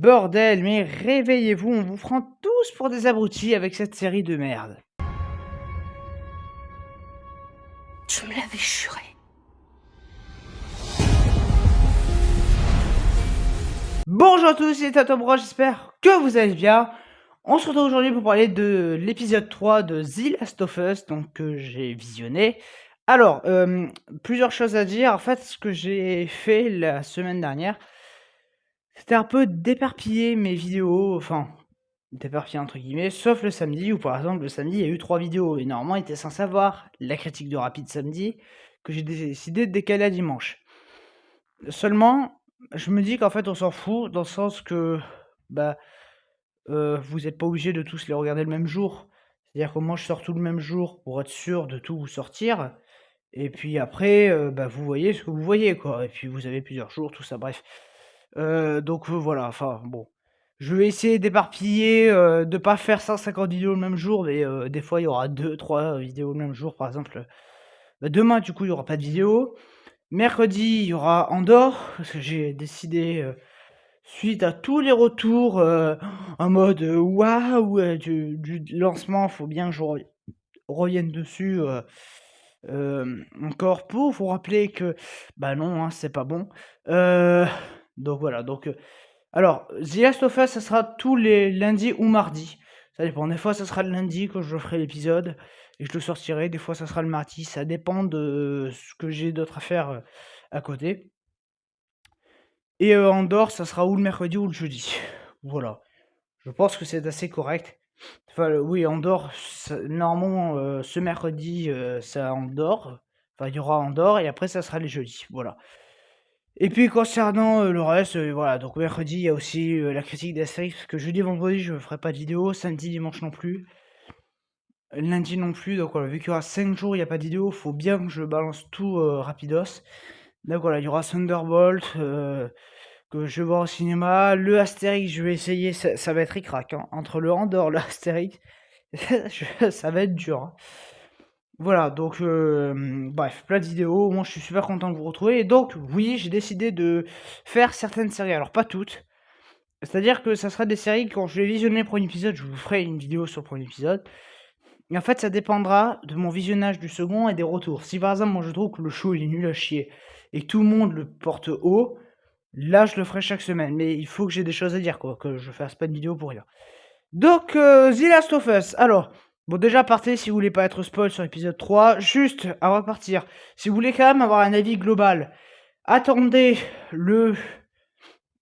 Bordel, mais réveillez-vous, on vous prend tous pour des abrutis avec cette série de merde. Je me l'avais juré. Bonjour à tous, c'est Tato j'espère que vous allez bien. On se retrouve aujourd'hui pour parler de l'épisode 3 de The Last of Us, donc que j'ai visionné. Alors, plusieurs choses à dire. En fait, ce que j'ai fait la semaine dernière, c'était un peu d'éparpiller mes vidéos, enfin, d'éparpiller entre guillemets, sauf le samedi, où par exemple, le samedi, il y a eu 3 vidéos, et normalement, il était censé avoir la critique de Rapide samedi, que j'ai décidé de décaler à dimanche. Seulement, je me dis qu'en fait, on s'en fout, dans le sens que, bah, vous n'êtes pas obligé de tous les regarder le même jour. C'est-à-dire que moi, je sors tout le même jour pour être sûr de tout vous sortir, et puis après, bah, vous voyez ce que vous voyez, quoi, et puis vous avez plusieurs jours, tout ça, bref. Donc voilà, enfin bon. Je vais essayer d'éparpiller, de pas faire 150 vidéos le même jour, mais des fois il y aura 2-3 vidéos le même jour. Par exemple, bah, demain du coup il y aura pas de vidéo. Mercredi il y aura Andorre, parce que j'ai décidé, suite à tous les retours, en mode, waouh, du lancement, faut bien que je revienne dessus, encore pour vous rappeler que, bah non, hein, c'est pas bon. Donc voilà, donc alors, The Last of Us, ça sera tous les lundis ou mardis. Ça dépend. Des fois, ça sera le lundi quand je ferai l'épisode et je le sortirai. Des fois, ça sera le mardi. Ça dépend de ce que j'ai d'autre à faire à côté. Et Andorre, ça sera ou le mercredi ou le jeudi. Voilà. Je pense que c'est assez correct. Enfin, oui, Andorre, normalement, ce mercredi, ça Andorre. Enfin, il y aura Andorre et après, ça sera les jeudis. Voilà. Et puis concernant le reste, voilà, donc mercredi, il y a aussi la critique d'Astérix, parce que jeudi, vendredi, je ne ferai pas de vidéo, samedi, dimanche non plus, lundi non plus, donc voilà, vu qu'il y aura 5 jours, il n'y a pas de vidéo, faut bien que je balance tout rapidos. Donc voilà, il y aura Thunderbolt, que je vais voir au cinéma, le Astérix, je vais essayer, ça va être ric-rac, hein, entre le Andorre, le Astérix, ça va être dur, hein. Voilà, donc bref, plein de vidéos. Moi, je suis super content de vous retrouver. Et donc, oui, j'ai décidé de faire certaines séries. Alors, pas toutes. C'est-à-dire que ça sera des séries, quand je vais visionner le premier épisode, je vous ferai une vidéo sur le premier épisode. Et en fait, ça dépendra de mon visionnage du second et des retours. Si par exemple, moi, je trouve que le show, il est nul à chier, et que tout le monde le porte haut, là, je le ferai chaque semaine. Mais il faut que j'ai des choses à dire, quoi, que je fasse pas de vidéo pour rien. Donc, The Last of Us. Alors, bon, déjà, partez si vous voulez pas être spoil sur l'épisode 3. Juste, avant de partir, si vous voulez quand même avoir un avis global, attendez le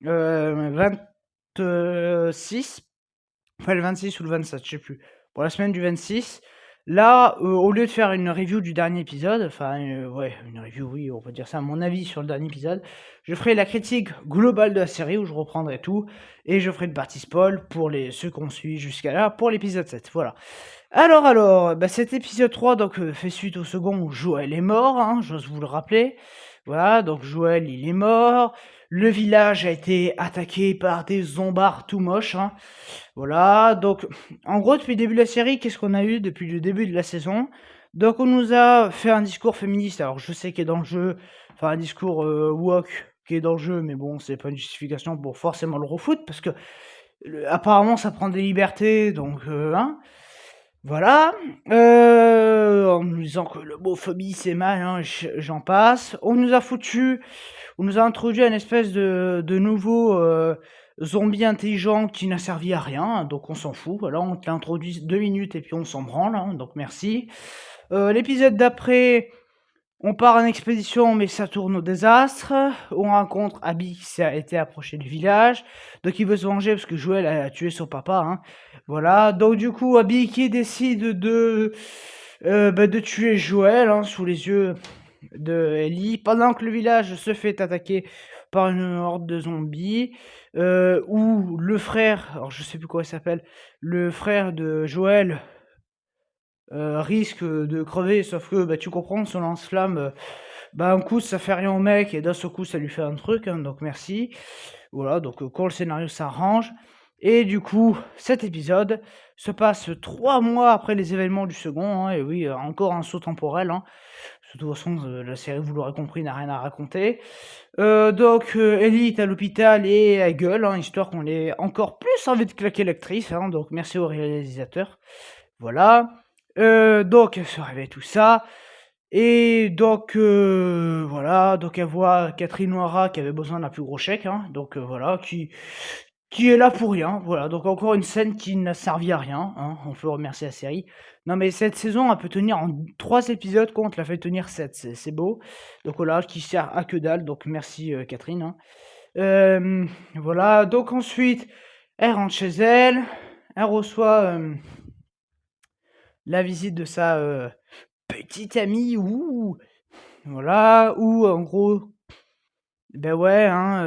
26. Enfin, le 26 ou le 27, je sais plus. Pour la semaine du 26. Là, au lieu de faire une review du dernier épisode, enfin, ouais, une review, oui, on peut dire ça, mon avis sur le dernier épisode, je ferai la critique globale de la série où je reprendrai tout, et je ferai une partie spoil pour ceux qu'on suit jusqu'à là, pour l'épisode 7, voilà. Alors, bah, cet épisode 3 donc, fait suite au second où Joël est mort, hein, j'ose vous le rappeler. Voilà, donc Joël, il est mort. Le village a été attaqué par des zombards tout moches, hein. Voilà, donc en gros, depuis le début de la série, qu'est-ce qu'on a eu depuis le début de la saison? Donc on nous a fait un discours féministe, alors je sais qu'il est dans le jeu, enfin un discours woke qui est dans le jeu, mais bon, c'est pas une justification pour forcément le refoutre, parce que apparemment ça prend des libertés, donc hein. Voilà, en nous disant que l'homophobie c'est mal, hein, j'en passe. On nous a introduit une espèce de nouveau zombie intelligent qui n'a servi à rien, donc on s'en fout. Voilà, on te l'a introduit 2 minutes et puis on s'en branle, hein, donc merci. L'épisode d'après, on part en expédition, mais ça tourne au désastre. On rencontre Abby qui s'est été approché du village. Donc il veut se venger parce que Joël a tué son papa, hein. Voilà. Donc du coup, Abby qui décide de tuer Joël, hein, sous les yeux de Ellie. Pendant que le village se fait attaquer par une horde de zombies. Où le frère, alors je sais plus quoi il s'appelle, le frère de Joël risque de crever, sauf que bah, tu comprends, son lance-flamme, bah, un coup ça fait rien au mec et d'un seul coup ça lui fait un truc, hein, donc merci. Voilà, donc quand le scénario s'arrange. Et du coup, cet épisode se passe 3 mois après les événements du second, hein, et oui, encore un saut temporel, hein. De toute façon, la série, vous l'aurez compris, n'a rien à raconter. Donc Ellie est à l'hôpital et elle gueule, hein, histoire qu'on ait encore plus envie de claquer l'actrice, hein, donc merci au réalisateur. Voilà. Donc elle se réveille, tout ça. Et donc voilà, donc elle voit Catherine O'Hara qui avait besoin d'un plus gros chèque, hein, donc voilà, qui est là pour rien. Voilà, donc encore une scène qui n'a servi à rien, hein, on peut remercier la série. Non mais cette saison, elle peut tenir en 3 épisodes, quoi, on te la fait tenir 7, c'est beau. Donc voilà, qui sert à que dalle, donc merci Catherine, hein. Voilà, donc ensuite, elle rentre chez elle, elle reçoit la visite de sa petite amie, ouh, voilà, où en gros, ben ouais, hein,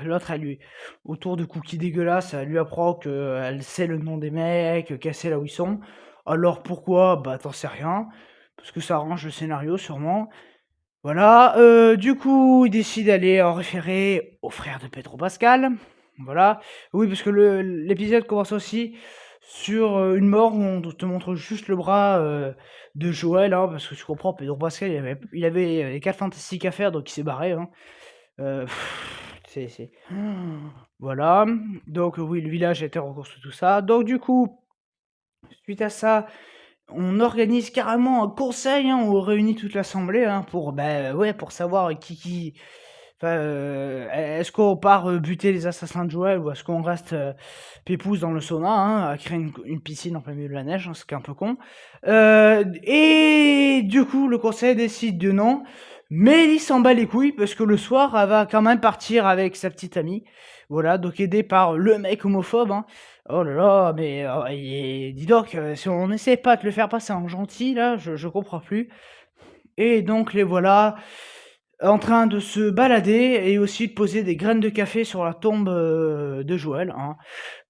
l'autre, elle lui, autour de cookies dégueulasses, elle lui apprend qu'elle sait le nom des mecs, qu'elle sait là où ils sont. Alors pourquoi? Bah t'en sais rien, parce que ça arrange le scénario sûrement. Voilà, du coup, il décide d'aller en référer au frère de Pedro Pascal. Voilà. Oui, parce que l'épisode commence aussi sur une mort où on te montre juste le bras de Joël, hein, parce que tu comprends, Pedro Pascal, il avait les 4 fantastiques à faire, donc il s'est barré. Hein. Euh, c'est. Voilà. Donc, oui, le village a été reconstruit, tout ça. Donc, du coup, suite à ça, on organise carrément un conseil, hein, on réunit toute l'assemblée, hein, pour, ouais, pour savoir qui enfin, est-ce qu'on part buter les assassins de Joël ou est-ce qu'on reste pépouze dans le sauna, hein, à créer une piscine en plein milieu de la neige, hein, ce qui est un peu con. Et du coup, le conseil décide de non, mais il s'en bat les couilles parce que le soir, elle va quand même partir avec sa petite amie. Voilà, donc aidée par le mec homophobe, hein. Oh là là, mais dis donc, si on n'essaie pas de le faire passer en gentil, là, je comprends plus. Et donc les voilà en train de se balader et aussi de poser des graines de café sur la tombe de Joël, hein.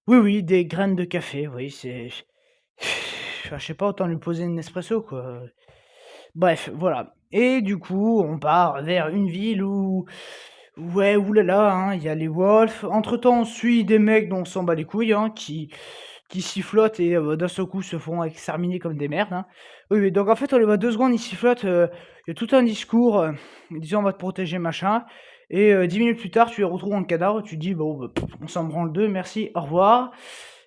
Oui, oui, des graines de café, oui, c'est... Enfin, je sais pas, autant lui poser une espresso, quoi. Bref, voilà. Et du coup, on part vers une ville où... Ouais, oulala, hein, il y a les Wolves. Entre-temps, on suit des mecs dont on s'en bat les couilles, hein, qui sifflotent et d'un seul coup se font exterminer comme des merdes, hein. Oui, oui, donc en fait, on les voit 2 secondes, ils sifflotent, il y a tout un discours, disant: «On va te protéger, machin», et 10 minutes plus tard, tu les retrouves en cadavre, tu te dis: «Bon, bah, on s'en branle d'eux, merci, au revoir»,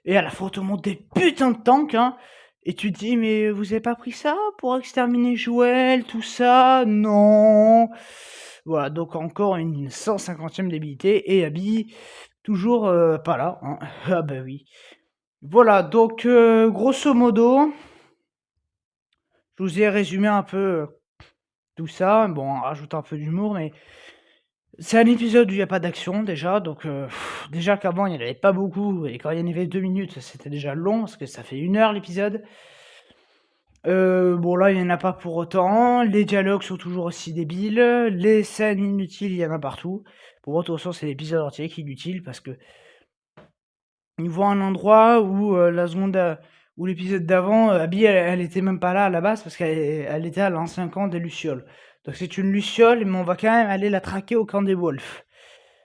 et à la fin, on te montre des putains de tanks, hein, et tu te dis: «Mais vous avez pas pris ça pour exterminer Joël, tout ça? Non!» Voilà, donc encore une 150e débilité, et Abby, toujours pas là, hein. Ah bah oui. Voilà, donc grosso modo, je vous ai résumé un peu tout ça, bon, en rajoutant un peu d'humour, mais c'est un épisode où il n'y a pas d'action déjà, donc déjà qu'avant il n'y en avait pas beaucoup, et quand il y en avait 2 minutes, c'était déjà long, parce que ça fait 1 heure l'épisode. Bon là, il y en a pas pour autant, les dialogues sont toujours aussi débiles, les scènes inutiles, il y en a partout. Pour moi, de toute façon, c'est l'épisode entier qui est inutile, parce que ils voient un endroit où la seconde où l'épisode d'avant, Abby, elle était même pas là à la base, parce qu'elle était à l'ancien camp des Lucioles. Donc c'est une Luciole, mais on va quand même aller la traquer au camp des Wolves.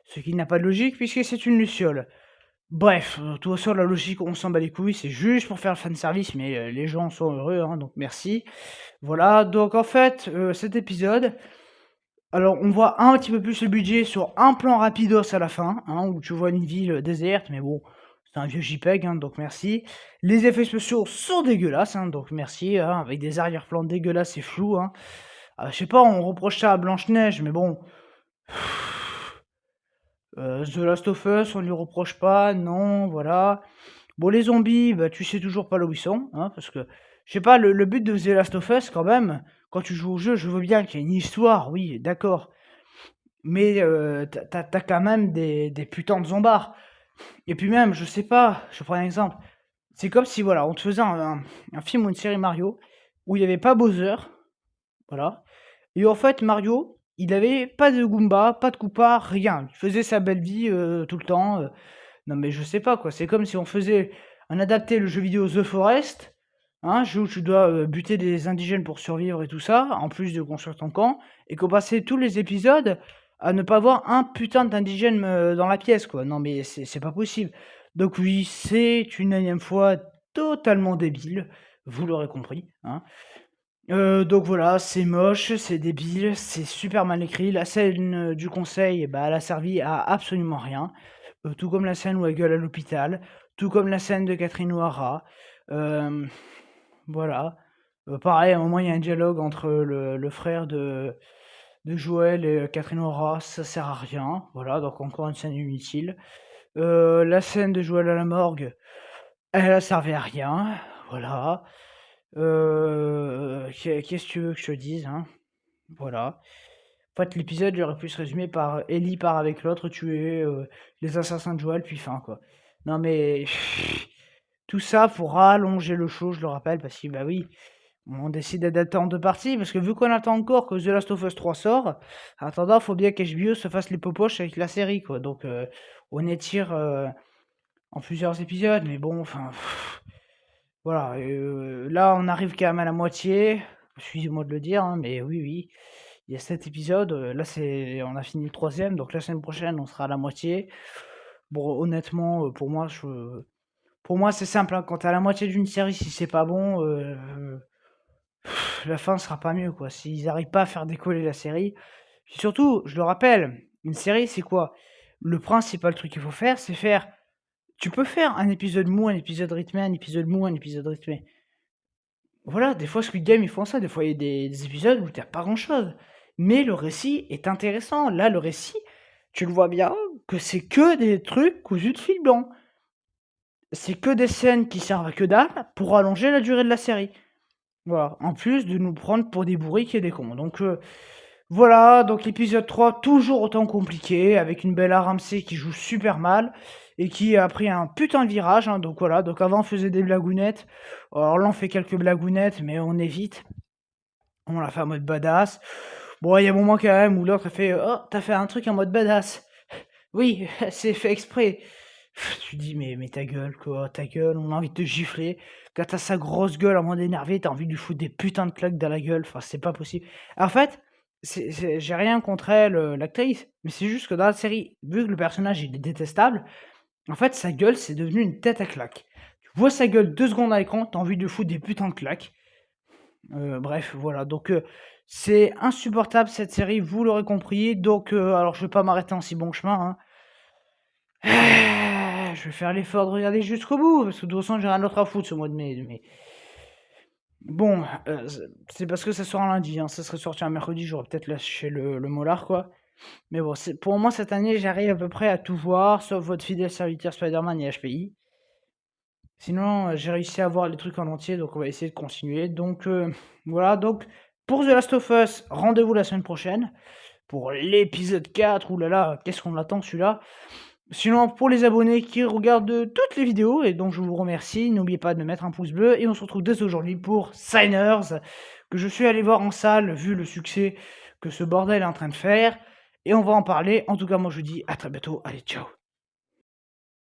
Ce qui n'a pas de logique, puisque c'est une Luciole. Bref, de toute façon, la logique, on s'en bat les couilles, c'est juste pour faire le fanservice, mais les gens sont heureux, hein, donc merci. Voilà, donc en fait, cet épisode, alors on voit un petit peu plus le budget sur un plan rapidos à la fin, hein, où tu vois une ville déserte, mais bon, c'est un vieux JPEG, hein, donc merci. Les effets spéciaux sont dégueulasses, hein, donc merci, hein, avec des arrière-plans dégueulasses et flous, hein. Je sais pas, on reproche ça à Blanche-Neige, mais bon... The Last of Us, on lui reproche pas, non, voilà. Bon, les zombies, bah, tu sais toujours pas là où ils sont, hein, parce que, je sais pas, le but de The Last of Us, quand même, quand tu joues au jeu, je veux bien qu'il y ait une histoire, oui, d'accord. Mais t'as quand même des putains de zombards. Et puis même, je sais pas, je prends un exemple. C'est comme si, voilà, on te faisait un film ou une série Mario, où il n'y avait pas Bowser, voilà. Et en fait, Mario, il avait pas de Goomba, pas de Koopa, rien. Il faisait sa belle vie tout le temps. Non mais je sais pas quoi, c'est comme si on faisait un adapté le jeu vidéo The Forest, hein, jeu où tu dois buter des indigènes pour survivre et tout ça, en plus de construire ton camp, et qu'on passait tous les épisodes à ne pas voir un putain d'indigène dans la pièce, quoi. Non mais c'est pas possible. Donc oui, c'est une énième fois totalement débile, vous l'aurez compris, hein. Donc voilà, c'est moche, c'est débile, c'est super mal écrit. La scène, du conseil, bah, elle a servi à absolument rien, tout comme la scène où elle gueule à l'hôpital, tout comme la scène de Catherine O'Hara. Hem, voilà, pareil, à un moment, il y a un dialogue entre le frère de Joël et Catherine O'Hara, ça sert à rien, voilà, donc encore une scène inutile. La scène de Joël à la morgue, elle a servi à rien, voilà. Qu'est-ce que tu veux que je te dise, hein? Voilà. En fait, l'épisode, il aurait pu se résumer par Ellie part avec l'autre tuer les assassins de Joël, puis fin, quoi. Non, mais tout ça pour rallonger le show, je le rappelle, parce que, bah oui, on décide d'adapter en deux parties, parce que vu qu'on attend encore que The Last of Us 3 sort, en attendant, faut bien qu'HBO se fasse les popoches avec la série, quoi. Donc, on étire en plusieurs épisodes, mais bon, enfin, voilà. Là, on arrive quand même à la moitié. Excusez-moi de le dire, hein, mais oui, oui. Il y a 7 épisodes. Là, on a fini le troisième, donc la semaine prochaine, on sera à la moitié. Bon, honnêtement, pour moi, c'est simple, hein. Quand tu à la moitié d'une série, si c'est pas bon, la fin sera pas mieux, quoi. S'ils arrivent pas à faire décoller la série. Puis surtout, je le rappelle, une série, c'est quoi? Le principal truc qu'il faut faire, c'est faire. Tu peux faire un épisode mou, un épisode rythmé, un épisode mou, un épisode rythmé. Voilà, des fois Squid Game, ils font ça, des fois il y a des épisodes où tu pas grand-chose. Mais le récit est intéressant. Là, le récit, tu le vois bien que c'est que des trucs cousus de fil blanc. C'est que des scènes qui servent à que dalle pour allonger la durée de la série. Voilà, en plus de nous prendre pour des bourriques et des cons. Donc voilà, donc l'épisode 3, toujours autant compliqué, avec une Bella Ramsey qui joue super mal et qui a pris un putain de virage, hein. Donc voilà, donc avant on faisait des blagounettes, alors là on fait quelques blagounettes, mais on évite. On l'a fait en mode badass. Bon, il y a un moment quand même où l'autre a fait oh, t'as fait un truc en mode badass. Oui, c'est fait exprès. Tu dis, mais ta gueule, quoi, ta gueule, on a envie de te gifler. Quand t'as sa grosse gueule en mode énervé, t'as envie de lui foutre des putains de claques dans la gueule. Enfin, c'est pas possible. En fait, j'ai rien contre elle, l'actrice, mais c'est juste que dans la série, vu que le personnage il est détestable, en fait, sa gueule, c'est devenu une tête à claque. Tu vois sa gueule 2 secondes à l'écran, t'as envie de lui foutre des putains de claques. Bref, voilà, donc c'est insupportable cette série, vous l'aurez compris. Donc, alors je vais pas m'arrêter en si bon chemin, hein. Je vais faire l'effort de regarder jusqu'au bout, parce que de toute façon, j'ai rien d'autre à foutre ce mois de mai. Mais bon, c'est parce que ça sort un lundi, hein. Ça serait sorti un mercredi, j'aurais peut-être lâché le molar, quoi. Mais bon, pour moi, cette année, j'arrive à peu près à tout voir, sauf votre fidèle serviteur Spider-Man et HPI. Sinon, j'ai réussi à voir les trucs en entier, donc on va essayer de continuer. Donc voilà, donc pour The Last of Us, rendez-vous la semaine prochaine pour l'épisode 4. Ouh là là, qu'est-ce qu'on attend celui-là. Sinon, pour les abonnés qui regardent toutes les vidéos, et donc je vous remercie, n'oubliez pas de mettre un pouce bleu, et on se retrouve dès aujourd'hui pour Signers, que je suis allé voir en salle, vu le succès que ce bordel est en train de faire, et on va en parler. En tout cas, moi je vous dis à très bientôt, allez, ciao.